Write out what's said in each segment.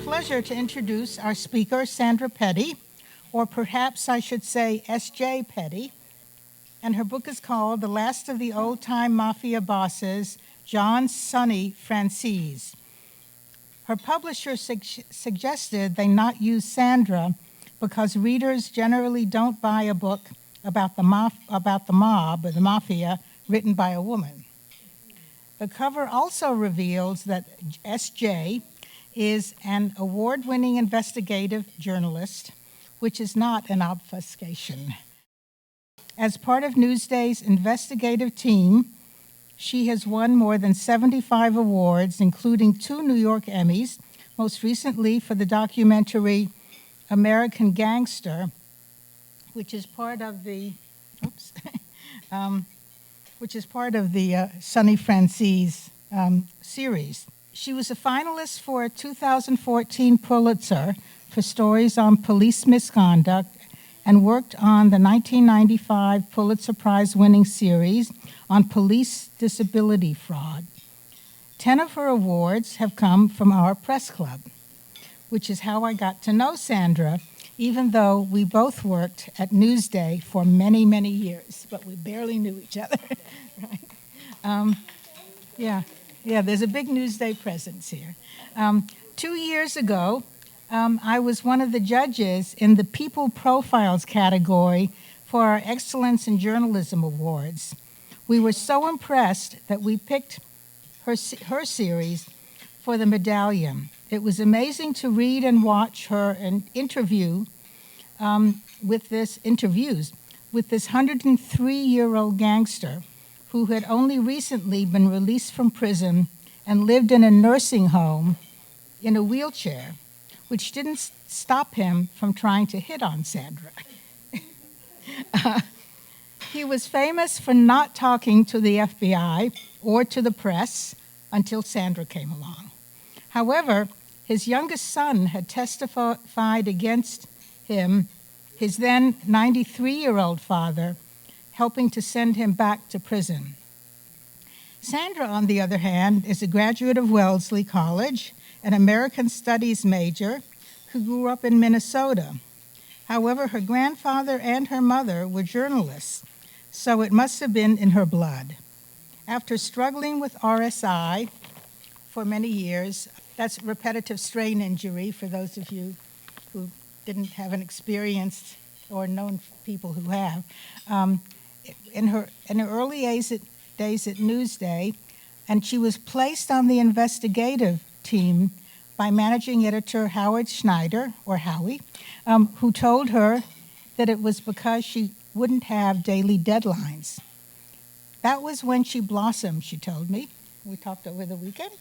pleasure to introduce our speaker, Sandra Peddie, or perhaps I should say S.J. Peddie, and her book is called The Last of the Old-Time Mafia Bosses, John Sonny Franzese. Her publisher suggested they not use Sandra because readers generally don't buy a book about the mob or the mafia written by a woman. The cover also reveals that S.J. is an award-winning investigative journalist, which is not an obfuscation. As part of Newsday's investigative team, she has won more than 75 awards, including 2 New York Emmys, most recently for the documentary American Gangster, which is part of the, Sonny Franzese series. She was a finalist for a 2014 Pulitzer for stories on police misconduct and worked on the 1995 Pulitzer Prize-winning series on police disability fraud. 10 of her awards have come from our press club, which is how I got to know Sandra, even though we both worked at Newsday for many, many years, but we barely knew each other. Right? There's a big Newsday presence here. 2 years ago, I was one of the judges in the People Profiles category for our Excellence in Journalism Awards. We were so impressed that we picked her series for the medallion. It was amazing to read and watch her and interviews with this 103-year-old gangster who had only recently been released from prison and lived in a nursing home in a wheelchair, which didn't stop him from trying to hit on Sandra. He was famous for not talking to the FBI or to the press until Sandra came along. However, his youngest son had testified against him, his then 93-year-old father, helping to send him back to prison. Sandra, on the other hand, is a graduate of Wellesley College, an American Studies major who grew up in Minnesota. However, her grandfather and her mother were journalists, so it must have been in her blood. After struggling with RSI for many years, that's repetitive strain injury for those of you who didn't have an experienced or known people who have. In her early days at Newsday, and she was placed on the investigative team by managing editor Howard Schneider, or Howie, who told her that it was because she wouldn't have daily deadlines. That was when she blossomed, she told me. We talked over the weekend.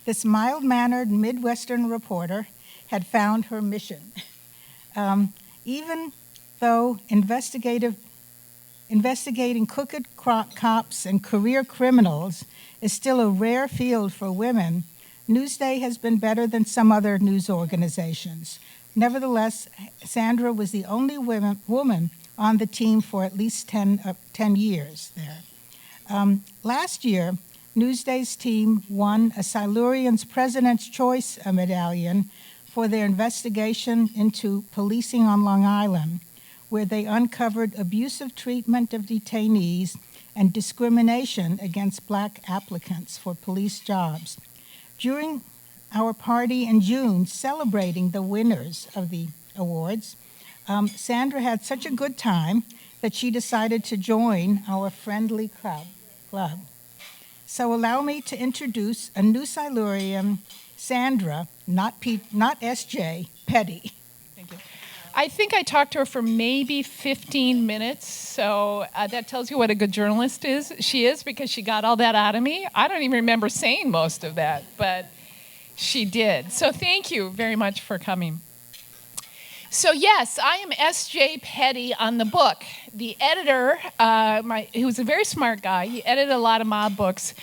This mild-mannered Midwestern reporter had found her mission. Even though investigating crooked cops and career criminals is still a rare field for women, Newsday has been better than some other news organizations. Nevertheless, Sandra was the only woman on the team for at least 10 years there. Last year, Newsday's team won a Silurians President's Choice medallion for their investigation into policing on Long Island, where they uncovered abusive treatment of detainees and discrimination against Black applicants for police jobs. During our party in June celebrating the winners of the awards, Sandra had such a good time that she decided to join our friendly club. So allow me to introduce a new Silurian, Sandra, not S.J., Peddie. Thank you. I think I talked to her for maybe 15 minutes, so that tells you what a good journalist she is, because she got all that out of me. I don't even remember saying most of that, but she did. So thank you very much for coming. So yes, I am S.J. Peddie on the book. The editor, he was a very smart guy. He edited a lot of mob books,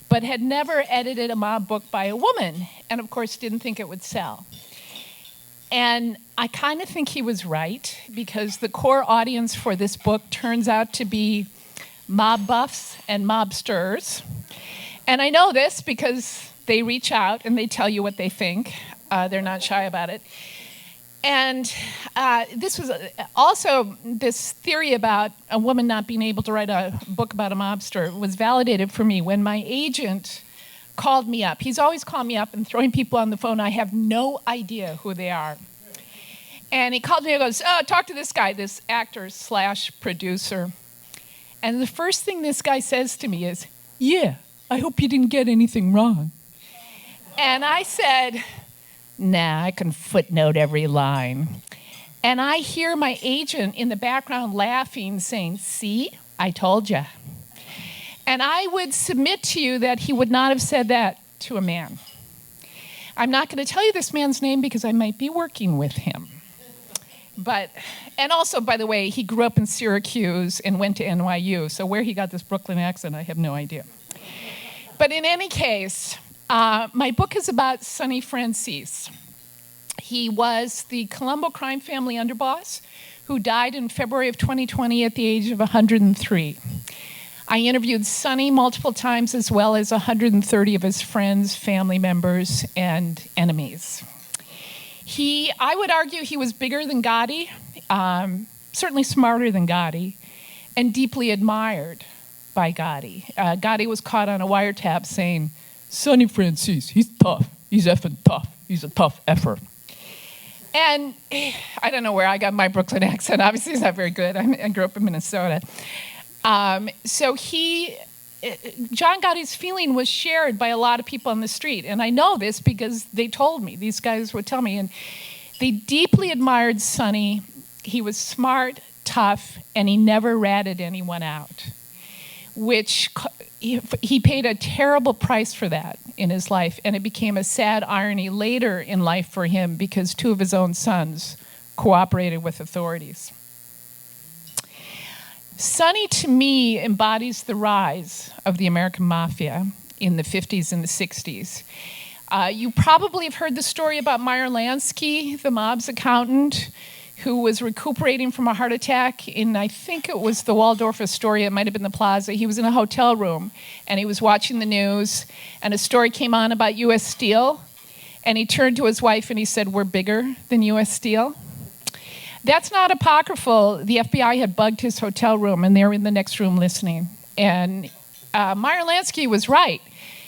but had never edited a mob book by a woman, and of course didn't think it would sell. And I kind of think he was right, because the core audience for this book turns out to be mob buffs and mobsters. And I know this because they reach out and they tell you what they think. They're not shy about it. And this was also this theory about a woman not being able to write a book about a mobster was validated for me when my agent called me up. He's always calling me up and throwing people on the phone. I have no idea who they are. And he called me and goes, "Oh, talk to this guy, this actor / producer." And the first thing this guy says to me is, "Yeah, I hope you didn't get anything wrong." And I said, "Nah, I can footnote every line." And I hear my agent in the background laughing, saying, "See, I told you." And I would submit to you that he would not have said that to a man. I'm not going to tell you this man's name because I might be working with him. And also, by the way, he grew up in Syracuse and went to NYU, so where he got this Brooklyn accent, I have no idea. But in any case, my book is about Sonny Franzese. He was the Colombo crime family underboss who died in February of 2020 at the age of 103. I interviewed Sonny multiple times, as well as 130 of his friends, family members, and enemies. I would argue he was bigger than Gotti, certainly smarter than Gotti, and deeply admired by Gotti. Gotti was caught on a wiretap saying, "Sonny Franzese, he's tough. He's effing tough. He's a tough effer." And I don't know where I got my Brooklyn accent. Obviously, it's not very good. I grew up in Minnesota. So John Gotti's feeling was shared by a lot of people on the street. And I know this because they told me. These guys would tell me. And they deeply admired Sonny. He was smart, tough, and he never ratted anyone out, which he paid a terrible price for that in his life. And it became a sad irony later in life for him because 2 of his own sons cooperated with authorities. Sonny, to me, embodies the rise of the American Mafia in the 50s and the 60s. You probably have heard the story about Meyer Lansky, the mob's accountant, who was recuperating from a heart attack in, I think it was the Waldorf Astoria, it might have been the Plaza. He was in a hotel room, and he was watching the news, and a story came on about U.S. Steel, and he turned to his wife and he said, "We're bigger than U.S. Steel." That's not apocryphal. The FBI had bugged his hotel room, and they were in the next room listening. And Meyer Lansky was right.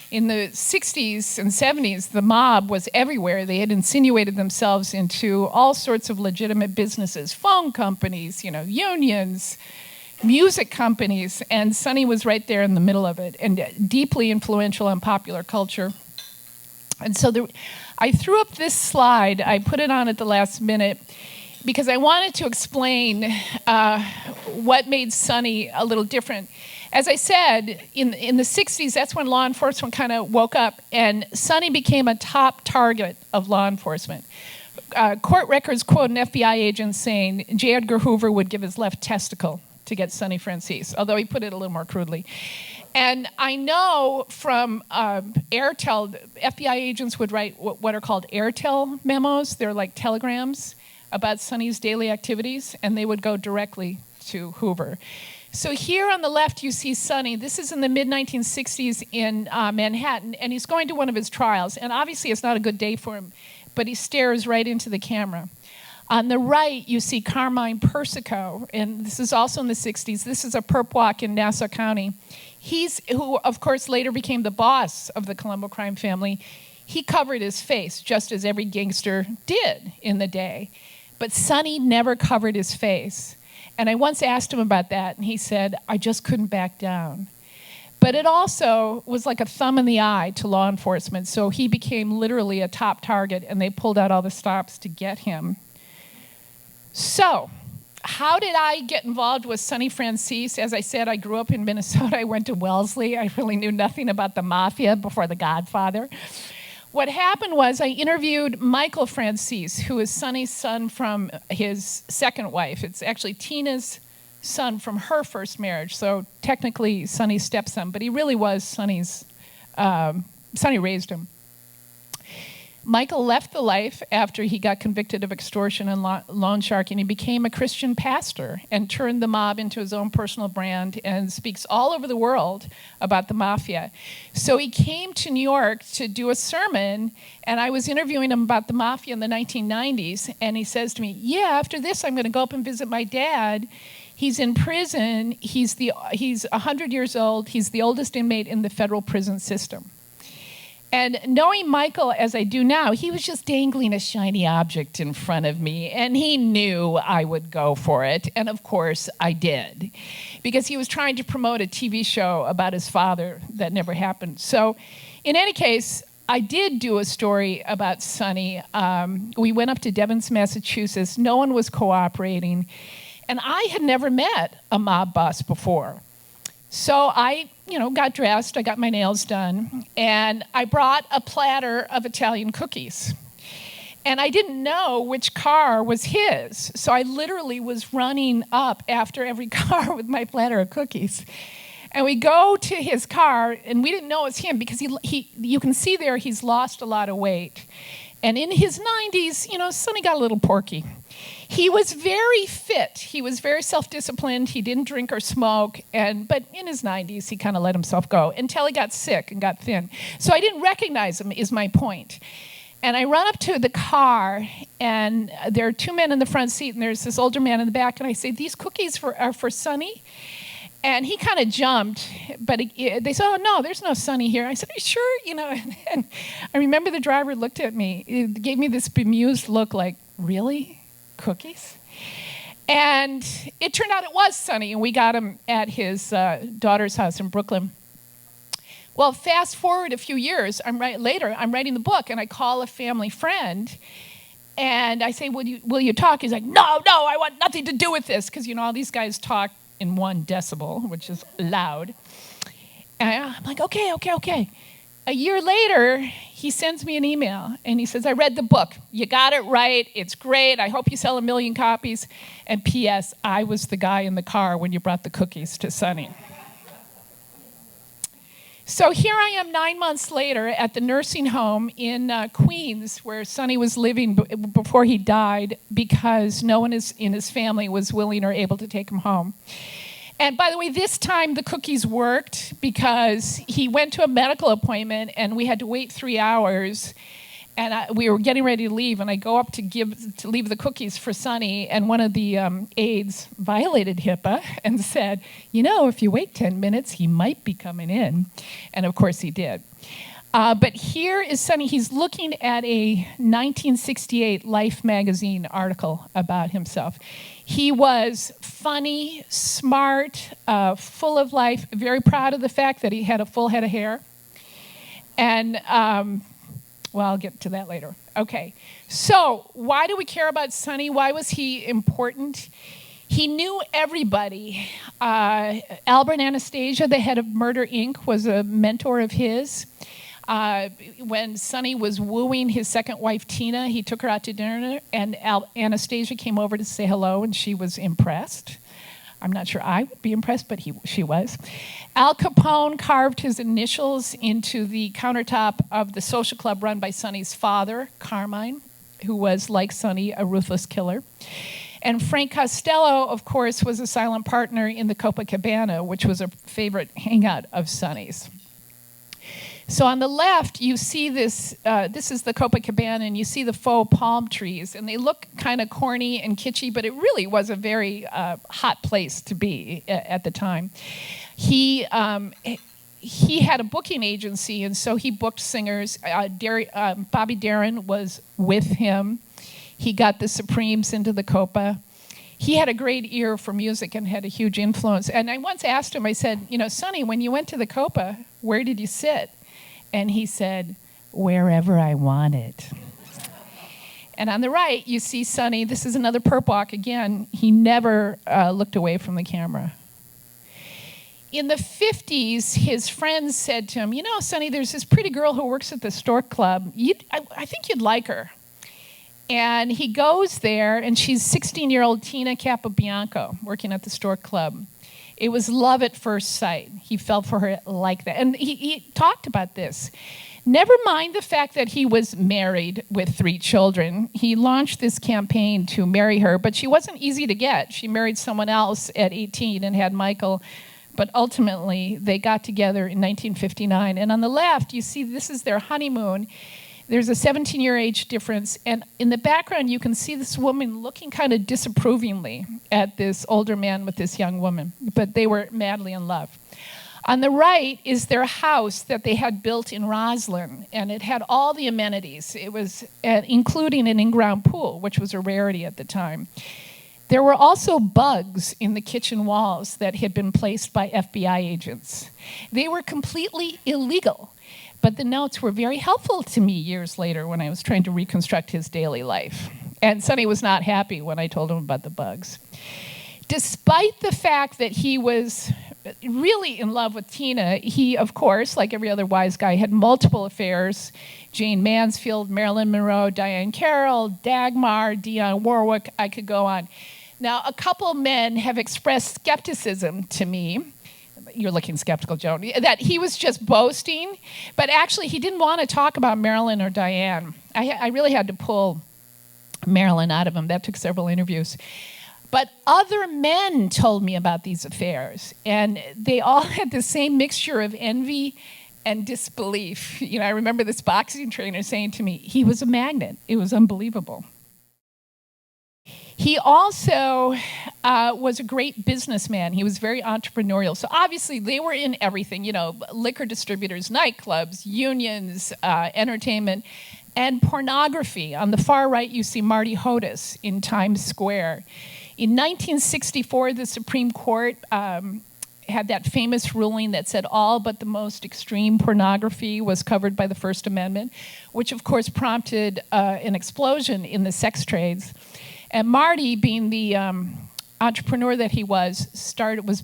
In the 60s and 70s, the mob was everywhere. They had insinuated themselves into all sorts of legitimate businesses, phone companies, unions, music companies, and Sonny was right there in the middle of it, and deeply influential on popular culture. And so I threw up this slide. I put it on at the last minute, because I wanted to explain what made Sonny a little different. As I said, in the 60s, that's when law enforcement kind of woke up, and Sonny became a top target of law enforcement. Court records quote an FBI agent saying J. Edgar Hoover would give his left testicle to get Sonny Franzese, although he put it a little more crudely. And I know from Airtel, FBI agents would write what are called Airtel memos. They're like telegrams about Sonny's daily activities, and they would go directly to Hoover. So here on the left, you see Sonny. This is in the mid-1960s in Manhattan, and he's going to one of his trials. And obviously, it's not a good day for him, but he stares right into the camera. On the right, you see Carmine Persico, and this is also in the 60s. This is a perp walk in Nassau County. Who, of course, later became the boss of the Colombo crime family. He covered his face, just as every gangster did in the day. But Sonny never covered his face. And I once asked him about that, and he said, "I just couldn't back down." But it also was like a thumb in the eye to law enforcement, so he became literally a top target, and they pulled out all the stops to get him. So, how did I get involved with Sonny Franzese? As I said, I grew up in Minnesota. I went to Wellesley. I really knew nothing about the Mafia before The Godfather. What happened was I interviewed Michael Franzese, who is Sonny's son from his second wife. It's actually Tina's son from her first marriage, so technically Sonny's stepson, but he really was Sonny's, Sonny raised him. Michael left the life after he got convicted of extortion and loan sharking. He became a Christian pastor and turned the mob into his own personal brand and speaks all over the world about the Mafia. So he came to New York to do a sermon, and I was interviewing him about the Mafia in the 1990s, and he says to me, yeah, after this I'm going to go up and visit my dad. He's in prison. He's 100 years old. He's the oldest inmate in the federal prison system. And knowing Michael as I do now, he was just dangling a shiny object in front of me, and he knew I would go for it, and of course I did, because he was trying to promote a TV show about his father that never happened. So in any case, I did do a story about Sonny. We went up to Devens, Massachusetts. No one was cooperating, and I had never met a mob boss before. So I, got dressed, I got my nails done, and I brought a platter of Italian cookies. And I didn't know which car was his, so I literally was running up after every car with my platter of cookies. And we go to his car, and we didn't know it was him because you can see there he's lost a lot of weight. And in his 90s, Sonny got a little porky. He was very fit. He was very self-disciplined. He didn't drink or smoke. But in his 90s, he kind of let himself go until he got sick and got thin. So I didn't recognize him, is my point. And I run up to the car, and there are two men in the front seat, and there's this older man in the back. And I say, these cookies are for Sonny? And he kind of jumped, but they said, oh, no, there's no Sonny here. I said, are you sure? And I remember the driver looked at me. It gave me this bemused look like, really? Cookies? And it turned out it was Sonny, and we got him at his daughter's house in Brooklyn. Well, fast forward a few years, I'm writing the book, and I call a family friend, and I say, will you talk? He's like, no, I want nothing to do with this, because, all these guys talk in 1 decibel, which is loud. And I'm like, okay. A year later, he sends me an email, and he says, I read the book. You got it right. It's great. I hope you sell 1 million copies. And P.S., I was the guy in the car when you brought the cookies to Sonny. So here I am 9 months later at the nursing home in Queens, where Sonny was living before he died, because no one in his family was willing or able to take him home. And by the way, this time the cookies worked, because he went to a medical appointment and we had to wait 3 hours, and we were getting ready to leave, and I go up to leave the cookies for Sonny, and one of the aides violated HIPAA and said, if you wait 10 minutes, he might be coming in. And of course he did. But here is Sonny. He's looking at a 1968 Life magazine article about himself. He was funny, smart, full of life, very proud of the fact that he had a full head of hair. And, I'll get to that later. Okay, so why do we care about Sonny? Why was he important? He knew everybody. Albert Anastasia, the head of Murder, Inc., was a mentor of his. When Sonny was wooing his second wife, Tina, he took her out to dinner, and Anastasia came over to say hello, and she was impressed. I'm not sure I would be impressed, but she was. Al Capone carved his initials into the countertop of the social club run by Sonny's father, Carmine, who was, like Sonny, a ruthless killer. And Frank Costello, of course, was a silent partner in the Copacabana, which was a favorite hangout of Sonny's. So on the left, you see this is the Copacabana, and you see the faux palm trees, and they look kind of corny and kitschy, but it really was a very hot place to be at the time. He had a booking agency, and so he booked singers. Bobby Darin was with him. He got the Supremes into the Copa. He had a great ear for music and had a huge influence. And I once asked him, I said, Sonny, when you went to the Copa, where did you sit? And he said, wherever I wanted. And on the right, you see Sonny. This is another perp walk again. He never looked away from the camera. In the 50s, his friends said to him, Sonny, there's this pretty girl who works at the Stork Club. I think you'd like her. And he goes there, and she's 16-year-old Tina Capobianco working at the Stork Club. It was love at first sight. He fell for her like that. And he talked about this. Never mind the fact that he was married with 3 children. He launched this campaign to marry her, but she wasn't easy to get. She married someone else at 18 and had Michael, but ultimately they got together in 1959. And on the left, you see this is their honeymoon. There's a 17-year age difference, and in the background you can see this woman looking kind of disapprovingly at this older man with this young woman, but they were madly in love. On the right is their house that they had built in Roslyn, and it had all the amenities. It was including an in-ground pool, which was a rarity at the time. There were also bugs in the kitchen walls that had been placed by FBI agents. They were completely illegal, but the notes were very helpful to me years later when I was trying to reconstruct his daily life. And Sonny was not happy when I told him about the bugs. Despite the fact that he was really in love with Tina, he, of course, like every other wise guy, had multiple affairs. Jane Mansfield, Marilyn Monroe, Diane Carroll, Dagmar, Dionne Warwick, I could go on. Now, a couple men have expressed skepticism to me. You're looking skeptical, Joan, that he was just boasting, but actually he didn't want to talk about Marilyn or Diane. I really had to pull Marilyn out of him. That took several interviews. But other men told me about these affairs, and they all had the same mixture of envy and disbelief. You know, I remember this boxing trainer saying to me, he was a magnet. It was unbelievable. He also was a great businessman. He was very entrepreneurial. So obviously they were in everything, you know, liquor distributors, nightclubs, unions, entertainment, and pornography. On the far right, you see Marty Hodes in Times Square. In 1964, the Supreme Court had that famous ruling that said all but the most extreme pornography was covered by the First Amendment, which of course prompted an explosion in the sex trades. And Marty, being the entrepreneur that he was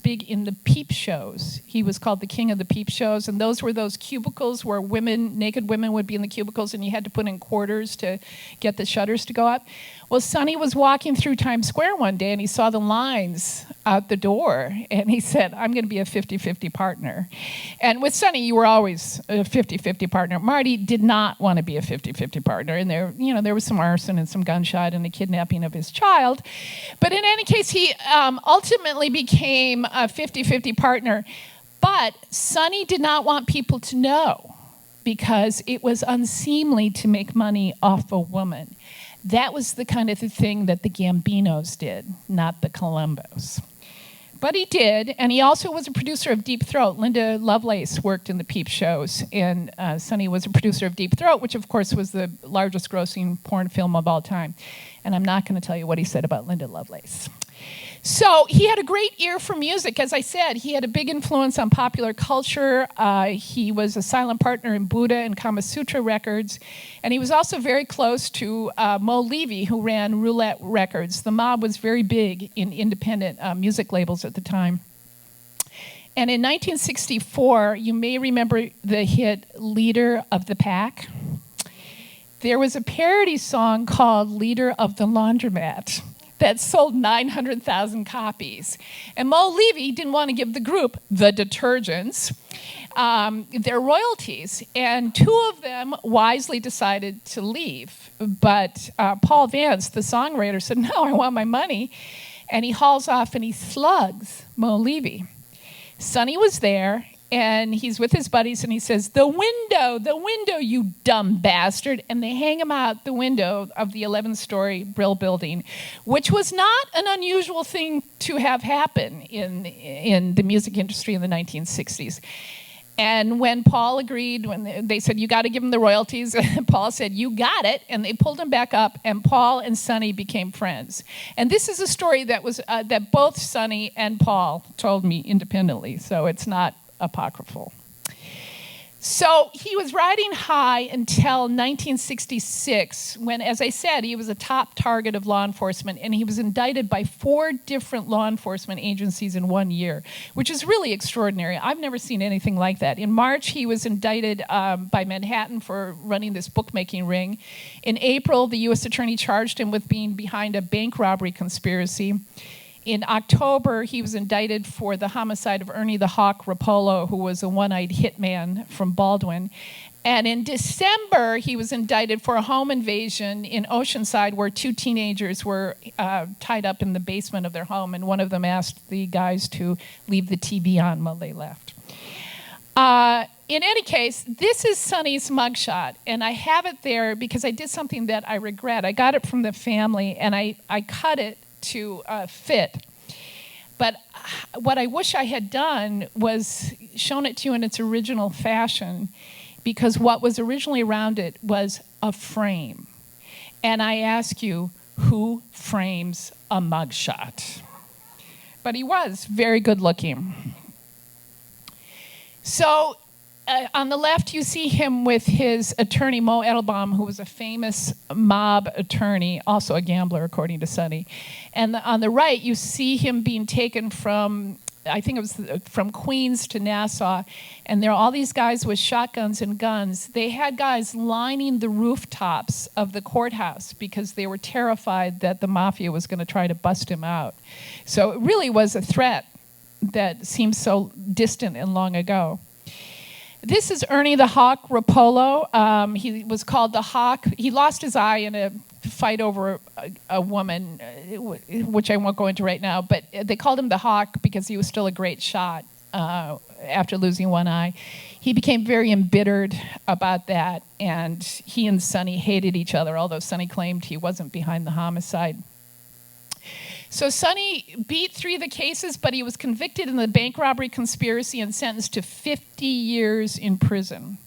big in the peep shows. He was called the king of the peep shows, and those were those cubicles where naked women would be in the cubicles, and you had to put in quarters to get the shutters to go up. Well, Sonny was walking through Times Square one day, and he saw the lines out the door, and he said, I'm going to be a 50-50 partner. And with Sonny, you were always a 50-50 partner. Marty did not want to be a 50-50 partner, and there was some arson and some gunshot and the kidnapping of his child. But in any case, he ultimately became a 50-50 partner. But Sonny did not want people to know because it was unseemly to make money off a woman. That was the kind of thing that the Gambinos did, not the Columbos. But he did, and he also was a producer of Deep Throat. Linda Lovelace worked in the peep shows, and Sonny was a producer of Deep Throat, which of course was the largest grossing porn film of all time. And I'm not going to tell you what he said about Linda Lovelace. So he had a great ear for music. As I said, he had a big influence on popular culture. He was a silent partner in Buddha and Kama Sutra records. And he was also very close to Mo Levy, who ran Roulette Records. The mob was very big in independent music labels at the time. And in 1964, you may remember the hit Leader of the Pack. There was a parody song called Leader of the Laundromat that sold 900,000 copies. And Mo Levy didn't want to give the group, The Detergents, their royalties. And 2 of them wisely decided to leave. But Paul Vance, the songwriter, said, no, I want my money. And he hauls off and he slugs Mo Levy. Sonny was there, and he's with his buddies, and he says, the window, you dumb bastard. And they hang him out the window of the 11-story Brill building, which was not an unusual thing to have happen in the music industry in the 1960s. And when Paul agreed, when they said, you got to give him the royalties, Paul said, you got it. And they pulled him back up, and Paul and Sonny became friends. And this is a story that was that both Sonny and Paul told me independently, so it's not apocryphal. So he was riding high until 1966 when, as I said, he was a top target of law enforcement, and he was indicted by 4 different law enforcement agencies in 1 year, which is really extraordinary. I've never seen anything like that. In March, he was indicted by Manhattan for running this bookmaking ring. In April, the U.S. attorney charged him with being behind a bank robbery conspiracy. In October, he was indicted for the homicide of Ernie the Hawk Rapolo, who was a one-eyed hitman from Baldwin. And in December, he was indicted for a home invasion in Oceanside where 2 teenagers were tied up in the basement of their home, and one of them asked the guys to leave the TV on while they left. In any case, this is Sonny's mugshot, and I have it there because I did something that I regret. I got it from the family, and I cut it to fit. But what I wish I had done was shown it to you in its original fashion, because what was originally around it was a frame. And I ask you, who frames a mugshot? But he was very good looking. So on the left, you see him with his attorney, Mo Edelbaum, who was a famous mob attorney, also a gambler, according to Sonny. And on the right, you see him being taken from, I think it was from Queens to Nassau, and there are all these guys with shotguns and guns. They had guys lining the rooftops of the courthouse because they were terrified that the Mafia was going to try to bust him out. So it really was a threat that seems so distant and long ago. This is Ernie the Hawk Rapolo. He was called the Hawk. He lost his eye in a fight over a woman, which I won't go into right now, but they called him the Hawk because he was still a great shot after losing one eye. He became very embittered about that, and he and Sonny hated each other, although Sonny claimed he wasn't behind the homicide. So Sonny beat 3 of the cases, but he was convicted in the bank robbery conspiracy and sentenced to 50 years in prison.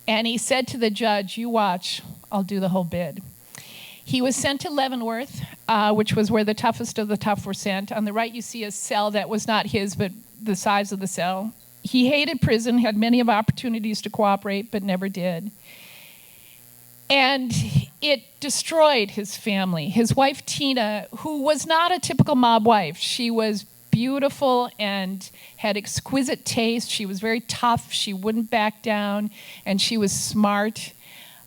And he said to the judge, "You watch, I'll do the whole bid." He was sent to Leavenworth, which was where the toughest of the tough were sent. On the right, you see a cell that was not his, but the size of the cell. He hated prison, had many of opportunities to cooperate, but never did. And it destroyed his family. His wife, Tina, who was not a typical mob wife. She was beautiful and had exquisite taste. She was very tough. She wouldn't back down, and she was smart.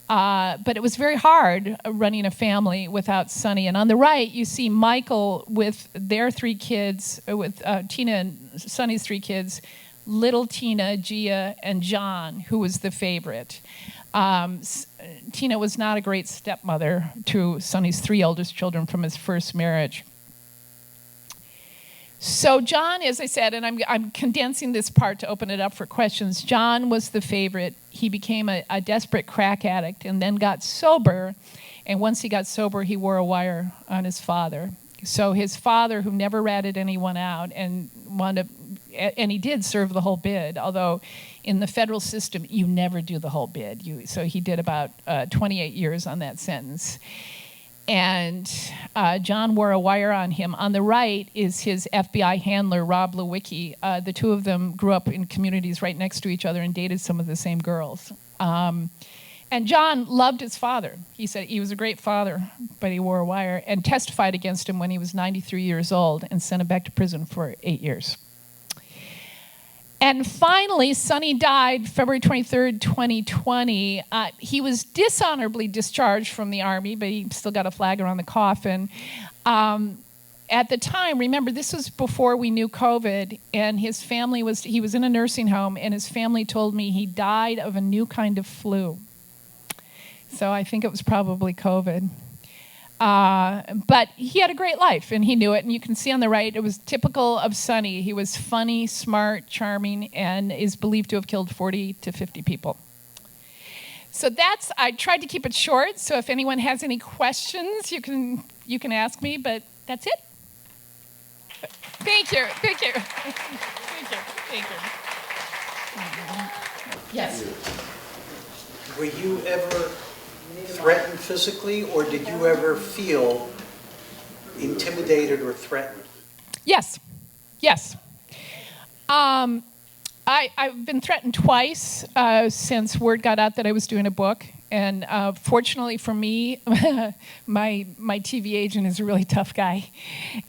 But it was very hard running a family without Sonny. And on the right, you see Michael with their 3 kids, with Tina and Sonny's 3 kids, little Tina, Gia, and John, who was the favorite. Tina was not a great stepmother to Sonny's 3 oldest children from his first marriage. So John, as I said, and I'm condensing this part to open it up for questions, John was the favorite. He became a desperate crack addict and then got sober. And once he got sober, he wore a wire on his father. So his father, who never ratted anyone out and he did serve the whole bid, although in the federal system, you never do the whole bid. So he did about 28 years on that sentence. And John wore a wire on him. On the right is his FBI handler, Rob Lewicki. The 2 of them grew up in communities right next to each other and dated some of the same girls. And John loved his father. He said he was a great father, but he wore a wire, and testified against him when he was 93 years old and sent him back to prison for 8 years. And finally, Sonny died February 23rd, 2020. He was dishonorably discharged from the Army, but he still got a flag around the coffin. At the time, remember, this was before we knew COVID, and he was in a nursing home, and his family told me he died of a new kind of flu. So I think it was probably COVID. But he had a great life, and he knew it. And you can see on the right, it was typical of Sonny. He was funny, smart, charming, and is believed to have killed 40 to 50 people. So I tried to keep it short, so if anyone has any questions, you can ask me, but that's it. Thank you. Thank you. Thank you. Thank you. Yes. Were you ever threatened physically, or did you ever feel intimidated or threatened? Yes. Yes. I've been threatened twice since word got out that I was doing a book. And fortunately for me, my TV agent is a really tough guy,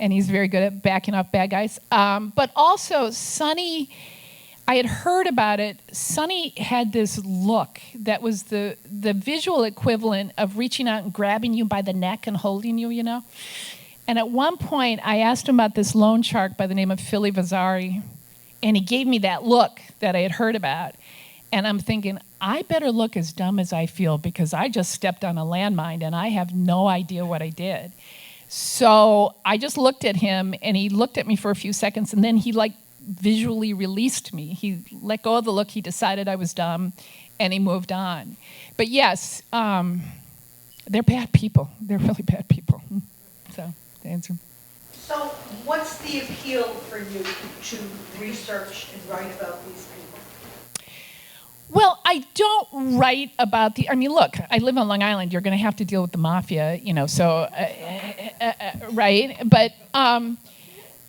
and he's very good at backing up bad guys. But also, Sonny, I had heard about it. Sonny had this look that was the visual equivalent of reaching out and grabbing you by the neck and holding you, you know? And at one point, I asked him about this loan shark by the name of Philly Vasari, and he gave me that look that I had heard about. And I'm thinking, I better look as dumb as I feel because I just stepped on a landmine and I have no idea what I did. So I just looked at him, and he looked at me for a few seconds, and then he like visually released me. He let go of the look, he decided I was dumb, and he moved on. But yes, they're bad people. They're really bad people. So, the answer. So what's the appeal for you to research and write about these people? Well, I don't write about I mean, look, I live on Long Island. You're going to have to deal with the mafia, so, right? But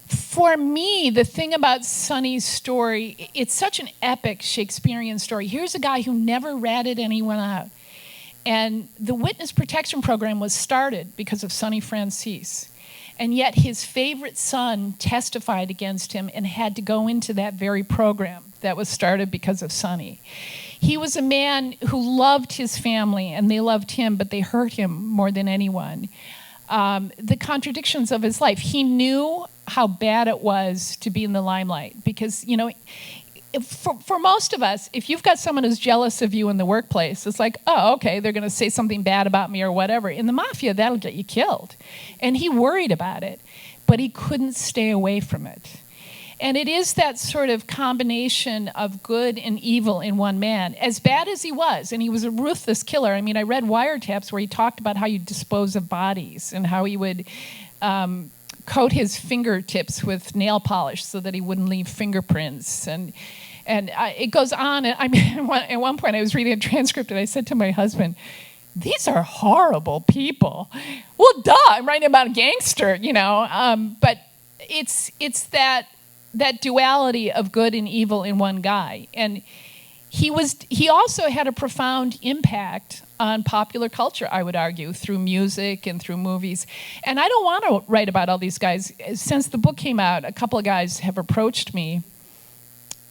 for me, the thing about Sonny's story, it's such an epic Shakespearean story. Here's a guy who never ratted anyone out. And the witness protection program was started because of Sonny Franzese. And yet his favorite son testified against him and had to go into that very program that was started because of Sonny. He was a man who loved his family, and they loved him, but they hurt him more than anyone. The contradictions of his life. He knew how bad it was to be in the limelight because, for most of us, if you've got someone who's jealous of you in the workplace, it's like, oh, okay, they're going to say something bad about me or whatever. In the mafia, that'll get you killed. And he worried about it, but he couldn't stay away from it. And it is that sort of combination of good and evil in one man, as bad as he was. And he was a ruthless killer. I mean, I read wiretaps where he talked about how you dispose of bodies and how he would coat his fingertips with nail polish so that he wouldn't leave fingerprints. And it goes on. And I mean, at one point I was reading a transcript and I said to my husband, these are horrible people. Well, duh, I'm writing about a gangster, but it's that duality of good and evil in one guy. And he also had a profound impact on popular culture, I would argue, through music and through movies. And I don't want to write about all these guys. Since the book came out, a couple of guys have approached me,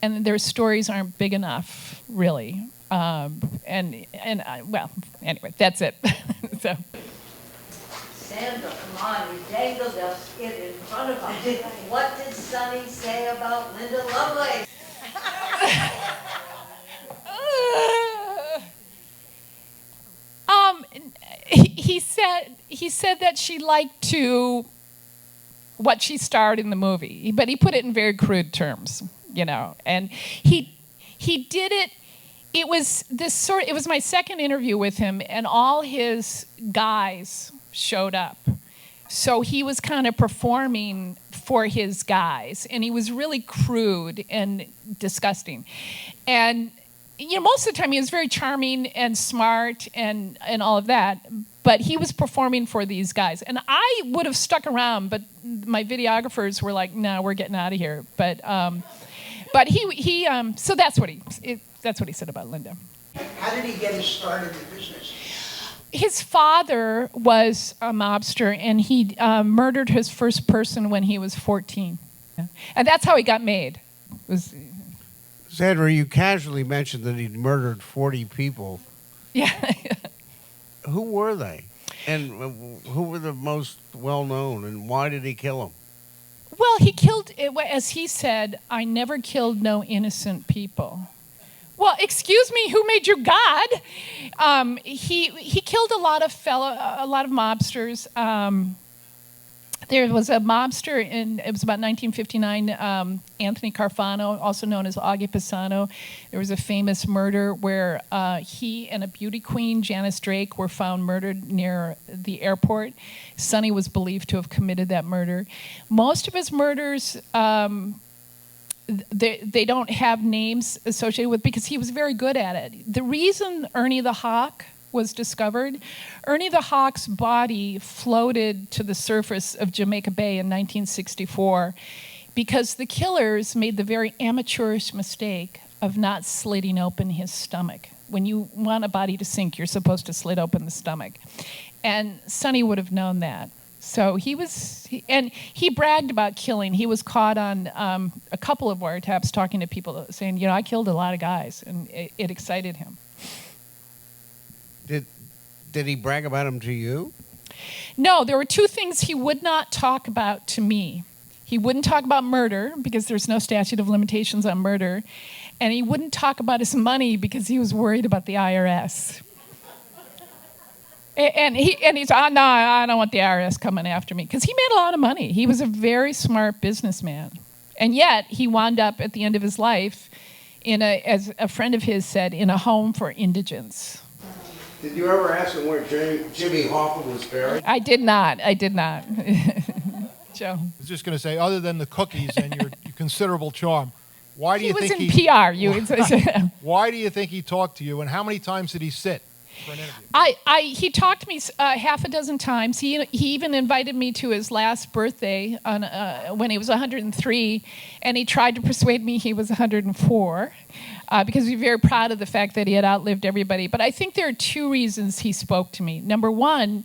and their stories aren't big enough, really. Well, anyway, that's it. So. Sandra, come on, you dangled us it in front of us. What did Sonny say about Linda Lovelace? He said that she liked what she starred in the movie, but he put it in very crude terms, and he did it. It was my second interview with him, and all his guys showed up. So he was kind of performing for his guys, and he was really crude and disgusting. And most of the time he was very charming and smart and all of that, but he was performing for these guys. And I would have stuck around, but my videographers were like, "No, we're getting out of here." But he so that's what he said about Linda. How did he get his start in the business? His father was a mobster, and he murdered his first person when he was 14. And that's how he got made. Sandra, you casually mentioned that he'd murdered 40 people. Yeah. Who were they? And who were the most well-known, and why did he kill them? Well, he killed, as he said, I never killed no innocent people. Well, excuse me, who made you God? He killed a lot of mobsters. There was a mobster it was about 1959, Anthony Carfano, also known as Augie Pisano. There was a famous murder where he and a beauty queen, Janice Drake, were found murdered near the airport. Sonny was believed to have committed that murder. Most of his murders, they don't have names associated with, because he was very good at it. The reason Ernie the Hawk was discovered, Ernie the Hawk's body floated to the surface of Jamaica Bay in 1964 because the killers made the very amateurish mistake of not slitting open his stomach. When you want a body to sink, you're supposed to slit open the stomach. And Sonny would have known that. So he bragged about killing. He was caught on a couple of wiretaps talking to people saying, I killed a lot of guys, and it excited him. Did he brag about them to you? No, there were two things he would not talk about to me. He wouldn't talk about murder, because there's no statute of limitations on murder. And he wouldn't talk about his money because he was worried about the IRS. And he's, oh, no, I don't want the IRS coming after me. Because he made a lot of money. He was a very smart businessman. And yet, he wound up at the end of his life, as a friend of his said, in a home for indigents. Did you ever ask him where Jimmy Hoffa was buried? I did not. Joe. I was just going to say, other than the cookies and your considerable charm, why do He you was think in he... PR. You would say. Why do you think he talked to you, and how many times did he sit for an interview? He talked to me half a dozen times. He even invited me to his last birthday when he was 103, and he tried to persuade me he was 104 because he was very proud of the fact that he had outlived everybody. But I think there are two reasons he spoke to me. Number one,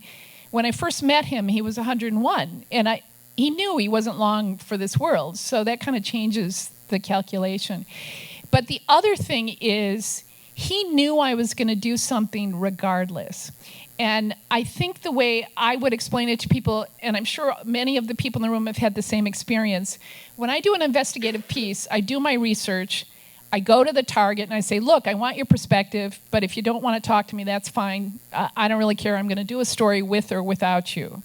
when I first met him, he was 101, and he knew he wasn't long for this world, so that kind of changes the calculation. But the other thing is, he knew I was going to do something regardless. And I think the way I would explain it to people, and I'm sure many of the people in the room have had the same experience, when I do an investigative piece, I do my research, I go to the target and I say, look, I want your perspective, but if you don't want to talk to me, that's fine. I don't really care. I'm going to do a story with or without you.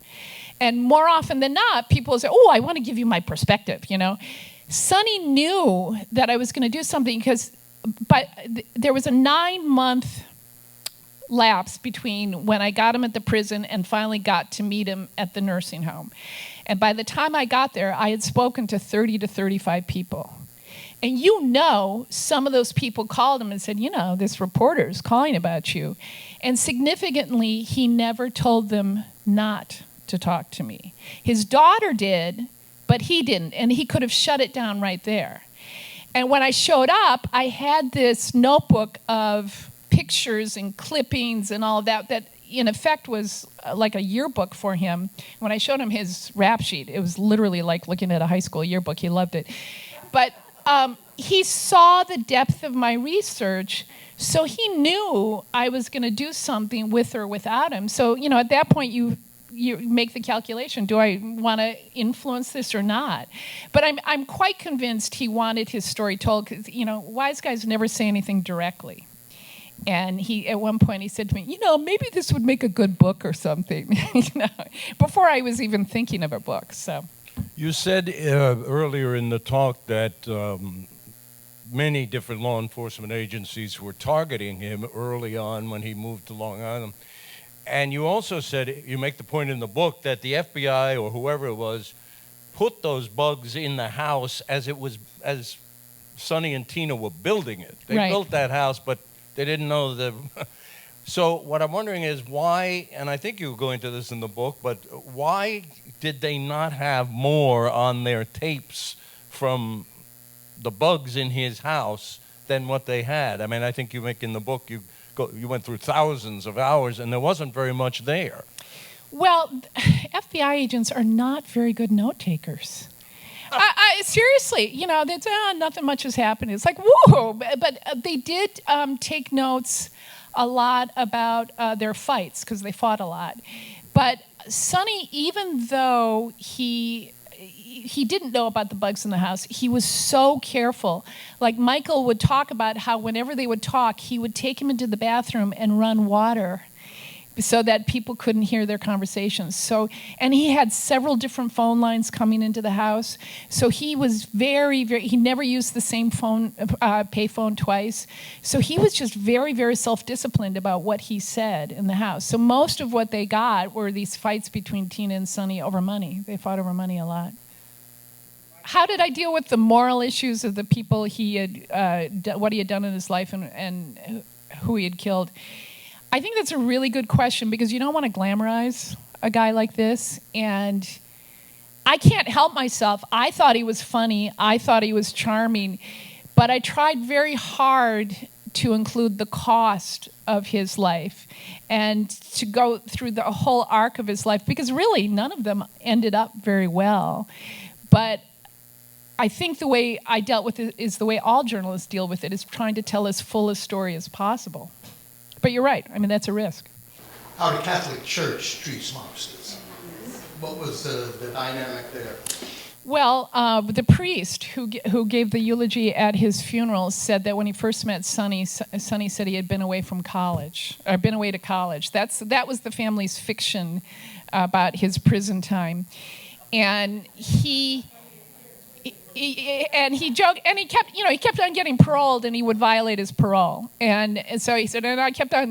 And more often than not, people say, oh, I want to give you my perspective, you know. Sonny knew that I was going to do something because there was a 9-month lapse between when I got him at the prison and finally got to meet him at the nursing home. And by the time I got there, I had spoken to 30 to 35 people. And you know, some of those people called him and said, you know, this reporter's calling about you. And significantly, he never told them not to talk to me. His daughter did, but he didn't, and he could have shut it down right there. And when I showed up, I had this notebook of pictures and clippings and all of that in effect was like a yearbook for him. When I showed him his rap sheet, it was literally like looking at a high school yearbook. He loved it. But he saw the depth of my research, so he knew I was going to do something with or without him. So, you know, at that point, you make the calculation, do I want to influence this or not? But I'm quite convinced he wanted his story told because, you know, wise guys never say anything directly. And at one point he said to me, you know, maybe this would make a good book or something, you know, before I was even thinking of a book. So, you said earlier in the talk that many different law enforcement agencies were targeting him early on when he moved to Long Island. And you also said, you make the point in the book, that the FBI or whoever it was put those bugs in the house as Sonny and Tina were building it. They built that house, but they didn't know the... So what I'm wondering is why, and I think you go into this in the book, but why did they not have more on their tapes from the bugs in his house than what they had? I mean, I think you make in the book, you went through thousands of hours, and there wasn't very much there. Well, FBI agents are not very good note takers. Seriously, you know, that's nothing much has happened. It's like, whoa! But they did take notes a lot about their fights because they fought a lot. But Sonny, even though he didn't know about the bugs in the house, he was so careful. Like Michael would talk about how whenever they would talk, he would take him into the bathroom and run water so that people couldn't hear their conversations. So, and he had several different phone lines coming into the house. So he was he never used the same pay phone twice. So he was just very, very self-disciplined about what he said in the house. So most of what they got were these fights between Tina and Sonny over money. They fought over money a lot. How did I deal with the moral issues of the people he had, what he had done in his life and who he had killed? I think that's a really good question because you don't want to glamorize a guy like this. And I can't help myself. I thought he was funny. I thought he was charming. But I tried very hard to include the cost of his life and to go through the whole arc of his life because really none of them ended up very well. But I think the way I dealt with it is the way all journalists deal with it, is trying to tell as full a story as possible. But you're right. I mean, that's a risk. How the Catholic Church treats mobsters. What was the dynamic there? Well, the priest who gave the eulogy at his funeral said that when he first met Sonny, Sonny said he had been away from college, or been away to college. That was the family's fiction about his prison time, and he joked, and he kept on getting paroled, and he would violate his parole, and so he said, and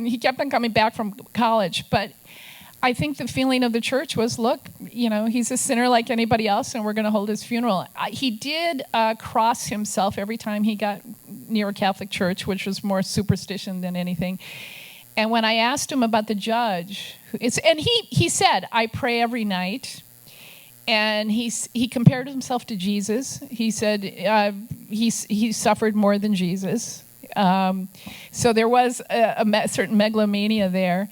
he kept on coming back from college, but I think the feeling of the church was, look, he's a sinner like anybody else, and we're going to hold his funeral. He did cross himself every time he got near a Catholic church, which was more superstition than anything. And when I asked him about the judge, and he said, I pray every night. And he compared himself to Jesus. He said he suffered more than Jesus. So there was a certain megalomania there.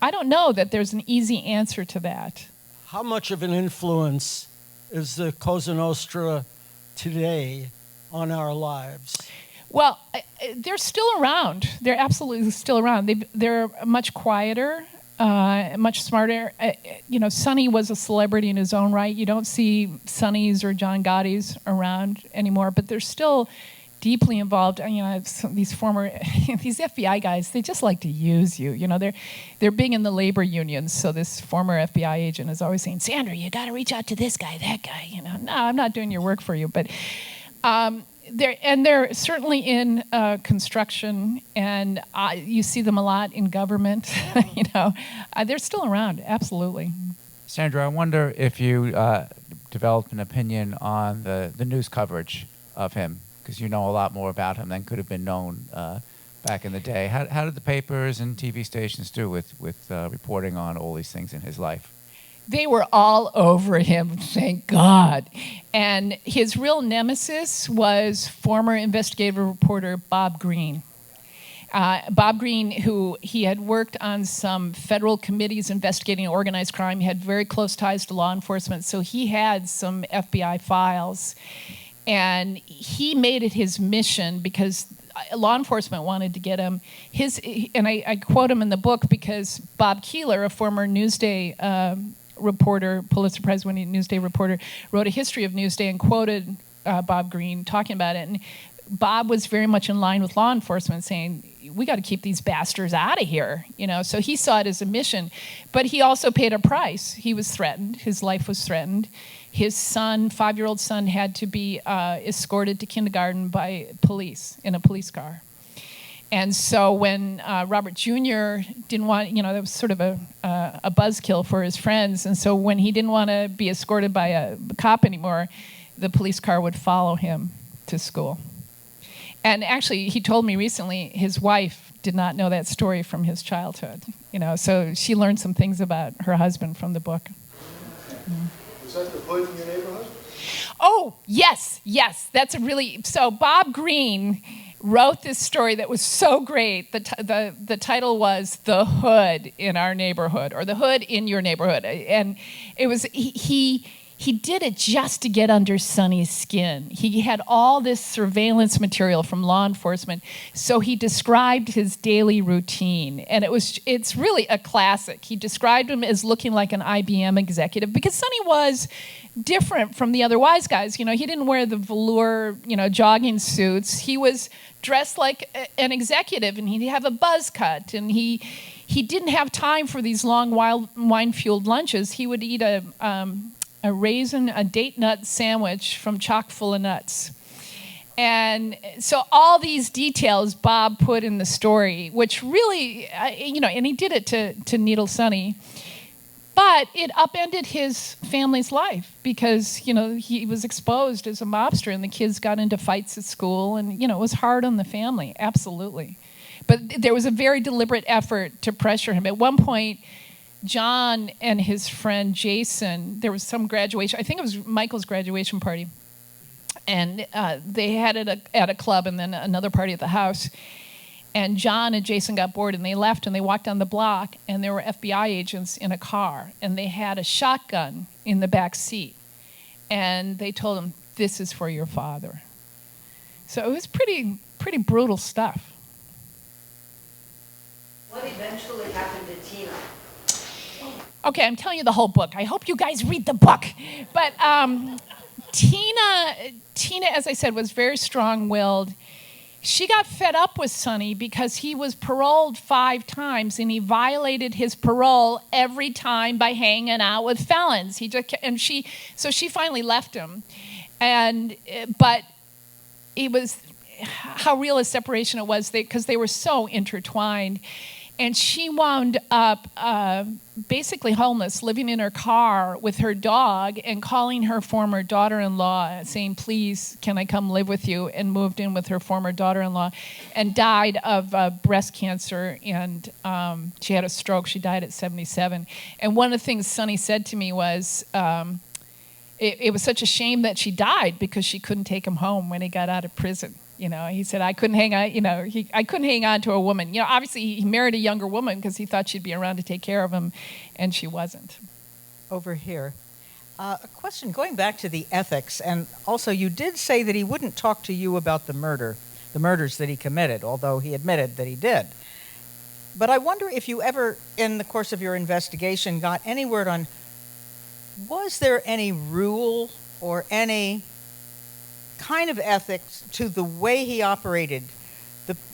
I don't know that there's an easy answer to that. How much of an influence is the Cosa Nostra today on our lives? Well, they're still around. They're absolutely still around. They're much quieter, much smarter. Sonny was a celebrity in his own right. You don't see Sonnys or John Gottis around anymore, but they're still deeply involved. These FBI guys, they just like to use you. They're big in the labor unions. So this former FBI agent is always saying, Sandra, you got to reach out to this guy, that guy. No, I'm not doing your work for you. But they're certainly in construction, and you see them a lot in government. They're still around, absolutely. Sandra, I wonder if you developed an opinion on the news coverage of him, because you know a lot more about him than could have been known back in the day. How did the papers and TV stations do with reporting on all these things in his life? They were all over him, thank God. And his real nemesis was former investigative reporter Bob Greene. Bob Greene, who he had worked on some federal committees investigating organized crime, he had very close ties to law enforcement, so he had some FBI files. And he made it his mission because law enforcement wanted to get him. And I quote him in the book because Bob Keeler, a former Newsday reporter, Pulitzer Prize-winning Newsday reporter, wrote a history of Newsday and quoted Bob Greene talking about it. And Bob was very much in line with law enforcement, saying, we got to keep these bastards out of here. So he saw it as a mission. But he also paid a price. He was threatened. His life was threatened. His son, 5-year-old son, had to be escorted to kindergarten by police in a police car. And so when Robert Jr. didn't want, that was sort of a buzzkill for his friends. And so when he didn't want to be escorted by a cop anymore, the police car would follow him to school. And actually, he told me recently his wife did not know that story from his childhood. So she learned some things about her husband from the book. Was that the hood in your neighborhood? Oh, yes. So Bob Greene wrote this story that was so great. The title was The Hood in Our Neighborhood, or The Hood in Your Neighborhood. And it was, he did it just to get under Sonny's skin. He had all this surveillance material from law enforcement, so he described his daily routine, and it's really a classic. He described him as looking like an IBM executive, because Sonny was different from the other wise guys. He didn't wear the velour, jogging suits. He was dressed like an executive, and he'd have a buzz cut, and he didn't have time for these long wine-fueled lunches. He would eat a date nut sandwich from chock full of nuts. And so all these details Bob put in the story, which really, and he did it to needle Sonny, but it upended his family's life because, he was exposed as a mobster and the kids got into fights at school and, it was hard on the family, absolutely. But there was a very deliberate effort to pressure him. At one point, John and his friend Jason, there was some graduation, I think it was Michael's graduation party, and they had it at a club and then another party at the house. And John and Jason got bored and they left and they walked down the block and there were FBI agents in a car and they had a shotgun in the back seat. And they told him, "This is for your father." So it was pretty brutal stuff. What eventually happened to Tina? Okay, I'm telling you the whole book. I hope you guys read the book. But Tina, as I said, was very strong-willed. She got fed up with Sonny because he was paroled 5 times, and he violated his parole every time by hanging out with felons. So she finally left him, but it was how real a separation it was because they were so intertwined. And she wound up basically homeless, living in her car with her dog and calling her former daughter-in-law, saying, please, can I come live with you? And moved in with her former daughter-in-law and died of breast cancer. And she had a stroke. She died at 77. And one of the things Sonny said to me was, it was such a shame that she died because she couldn't take him home when he got out of prison. He said, I couldn't hang on, I couldn't hang on to a woman. Obviously he married a younger woman because he thought she'd be around to take care of him, and she wasn't. Over here. A question going back to the ethics, and also you did say that he wouldn't talk to you about the murders that he committed, although he admitted that he did. But I wonder if you ever, in the course of your investigation, got any word on, was there any rule or any kind of ethics to the way he operated,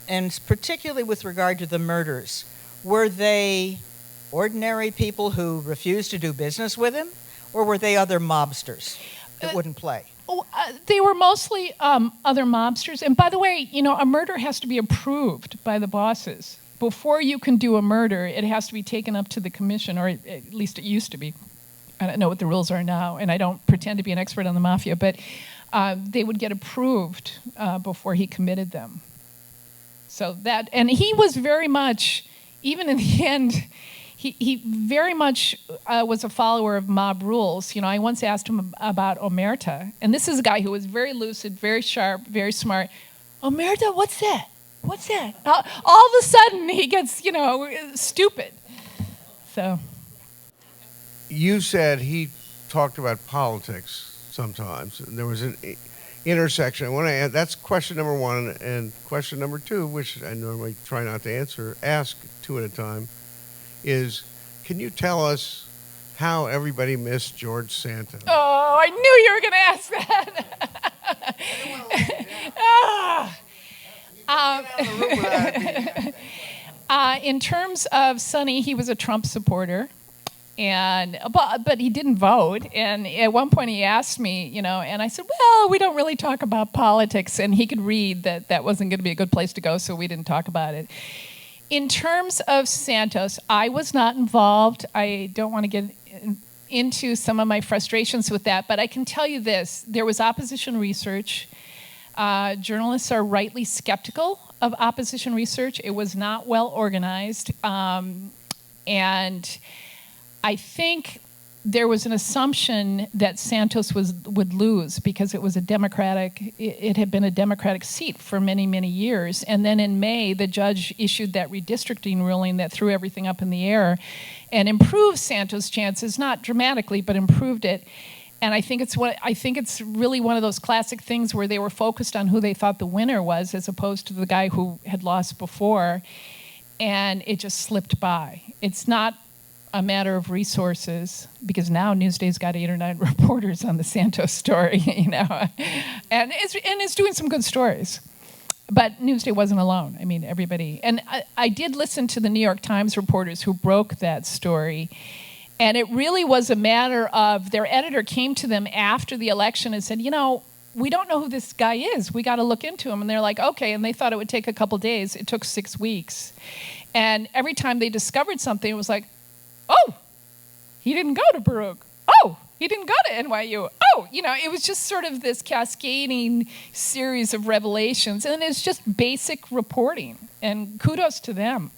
and particularly with regard to the murders? Were they ordinary people who refused to do business with him, or were they other mobsters that wouldn't play? They were mostly other mobsters. And by the way, a murder has to be approved by the bosses. Before you can do a murder, it has to be taken up to the commission, or at least it used to be. I don't know what the rules are now, and I don't pretend to be an expert on the Mafia, but they would get approved before he committed them. So that, and he was very much, even in the end, he very much was a follower of mob rules. I once asked him about omerta, and this is a guy who was very lucid, very sharp, very smart. Omerta, what's that? What's that? All of a sudden, he gets, stupid. So. You said he talked about politics sometimes, and there was an intersection. I want to add, that's question number 1, and question number 2, which I normally try not to answer, ask 2 at a time, is, can you tell us how everybody missed George Santos? Oh, I knew you were going to ask that. In terms of Sonny, he was a Trump supporter. But he didn't vote, and at one point he asked me, and I said, well, we don't really talk about politics, and he could read that wasn't going to be a good place to go, so we didn't talk about it. In terms of Santos, I was not involved. I don't want to get into some of my frustrations with that, but I can tell you this. There was opposition research. Journalists are rightly skeptical of opposition research. It was not well organized, and I think there was an assumption that Santos would lose because it had been a Democratic seat for many, many years. And then in May, the judge issued that redistricting ruling that threw everything up in the air and improved Santos' chances, not dramatically, but improved it. And I think it's really one of those classic things where they were focused on who they thought the winner was as opposed to the guy who had lost before, and it just slipped by. It's not a matter of resources, because now Newsday's got 8 or 9 reporters on the Santos story, and it's doing some good stories. But Newsday wasn't alone. I mean, everybody. And I did listen to the New York Times reporters who broke that story, and it really was a matter of their editor came to them after the election and said, we don't know who this guy is. We got to look into him. And they're like, okay. And they thought it would take a couple days. It took 6 weeks. And every time they discovered something, it was like, oh, he didn't go to Baruch. Oh, he didn't go to NYU. Oh, it was just sort of this cascading series of revelations. And it's just basic reporting. And kudos to them.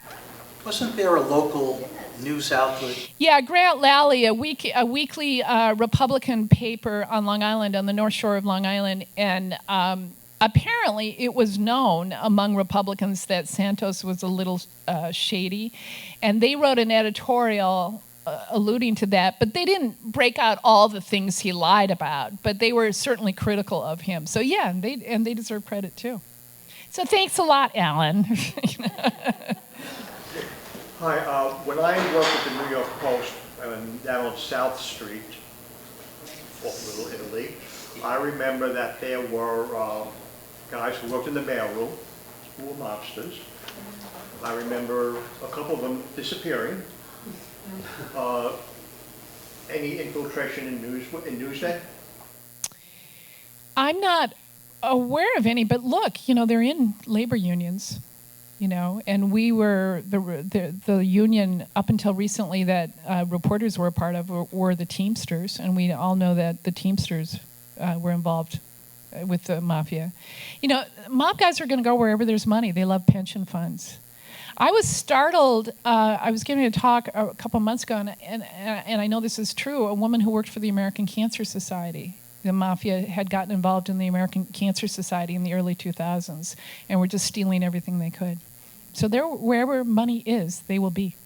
Wasn't there a local news outlet? Yeah, Grant Lally, a weekly Republican paper on Long Island, on the North Shore of Long Island. And apparently it was known among Republicans that Santos was a little shady. And they wrote an editorial alluding to that, but they didn't break out all the things he lied about, but they were certainly critical of him. So yeah, and they deserve credit too. So thanks a lot, Alan. Hi, when I worked at the New York Post down on South Street, off Little Italy, I remember that there were guys who worked in the mailroom who were mobsters. I remember a couple of them disappearing. Any infiltration in Newsday? I'm not aware of any, but look, they're in labor unions, and we were the union up until recently that reporters were a part of were the Teamsters, and we all know that the Teamsters were involved with the Mafia. Mob guys are going to go wherever there's money. They love pension funds. I was startled. I was giving a talk a couple months ago, and I know this is true. A woman who worked for the American Cancer Society. The Mafia had gotten involved in the American Cancer Society in the early 2000s, and were just stealing everything they could. So wherever money is, they will be.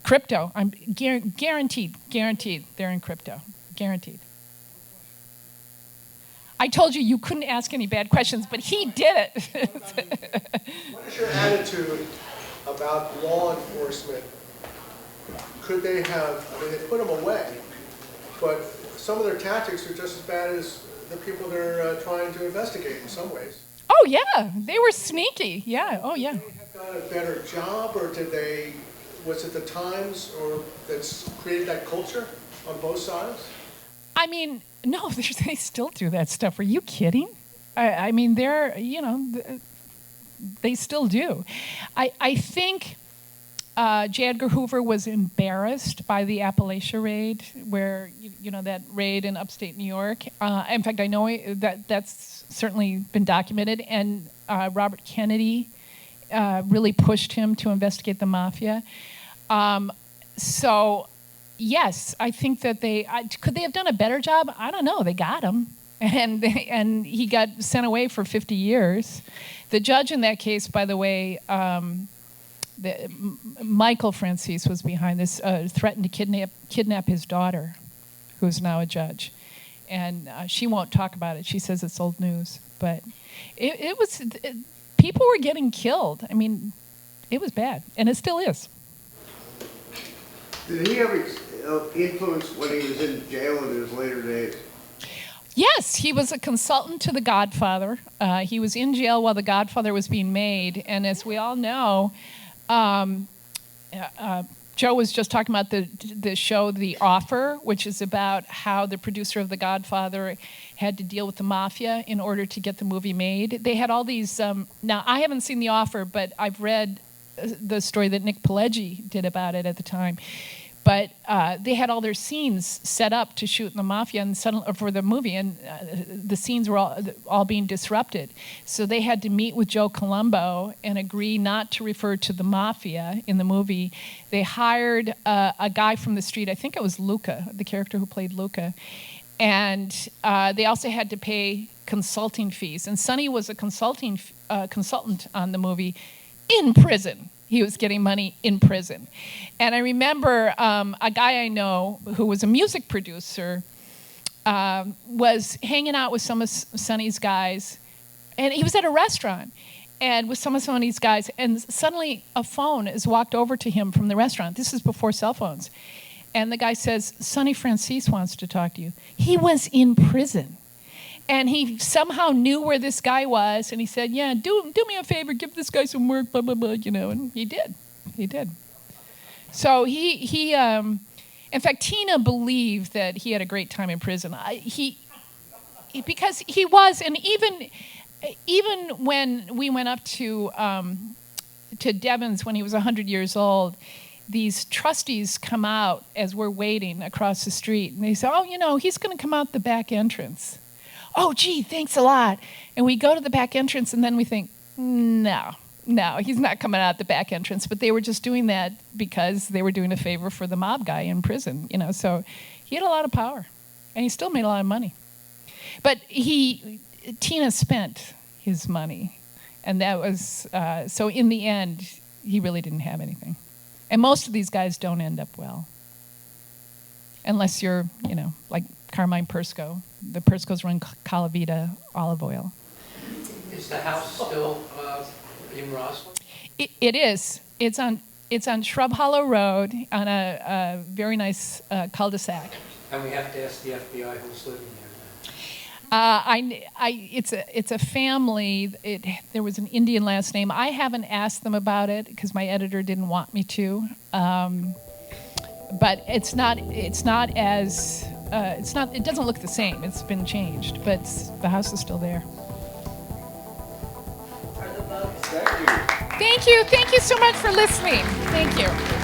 Crypto, I'm guaranteed they're in crypto, guaranteed. I told you couldn't ask any bad questions, but he did it. What is your attitude about law enforcement? Could they have, they put them away, but some of their tactics are just as bad as the people they're trying to investigate in some ways. Oh, yeah. They were sneaky. Yeah. Oh, yeah. Did they have done a better job, or was it the Times that's created that culture on both sides? No, they still do that stuff. Are you kidding? They're, they still do. I think J. Edgar Hoover was embarrassed by the Appalachia raid, where, that raid in upstate New York. In fact, I know that's certainly been documented, and Robert Kennedy really pushed him to investigate the Mafia. So, yes, I think that could they have done a better job? I don't know. They got him, and he got sent away for 50 years. The judge in that case, by the way, Michael Franzese was behind this, threatened to kidnap his daughter, who's now a judge. And she won't talk about it. She says it's old news. But people were getting killed. It was bad, and it still is. Did he ever influence when he was in jail in his later days? Yes, he was a consultant to The Godfather. He was in jail while The Godfather was being made. And as we all know, Joe was just talking about the show The Offer, which is about how the producer of The Godfather had to deal with the Mafia in order to get the movie made. They had all these, now I haven't seen The Offer, but I've read the story that Nick Pileggi did about it at the time. But they had all their scenes set up to shoot in the Mafia and for the movie, and the scenes were all being disrupted. So they had to meet with Joe Colombo and agree not to refer to the Mafia in the movie. They hired a guy from the street, I think it was Luca, the character who played Luca, and they also had to pay consulting fees. And Sonny was a consultant on the movie in prison. He was getting money in prison. And I remember a guy I know who was a music producer was hanging out with some of Sonny's guys, and he was at a restaurant and with some of Sonny's guys, and suddenly a phone is walked over to him from the restaurant. This is before cell phones. And the guy says, Sonny Franzese wants to talk to you. He was in prison. And he somehow knew where this guy was, and he said, yeah, do me a favor, give this guy some work, blah, blah, blah, and he did. He did. So he in fact, Tina believed that he had a great time in prison. Because he was, and even when we went up to Devon's when he was 100 years old, these trustees come out as we're waiting across the street, and they say, oh, he's going to come out the back entrance. Oh, gee, thanks a lot. And we go to the back entrance, and then we think, no, he's not coming out the back entrance. But they were just doing that because they were doing a favor for the mob guy in prison, So he had a lot of power, and he still made a lot of money. But Tina spent his money, and that was, so in the end, he really didn't have anything. And most of these guys don't end up well. Unless you're, like Carmine Persco. The Perscos run Calavita olive oil. Is the house still in Rosslyn? It is. It's on Shrub Hollow Road on a very nice cul-de-sac. And we have to ask the FBI who's living there. It's a family. There was an Indian last name. I haven't asked them about it because my editor didn't want me to. But it doesn't look the same. It's been changed, but the house is still there. Are the votes? Thank you so much for listening. Thank you.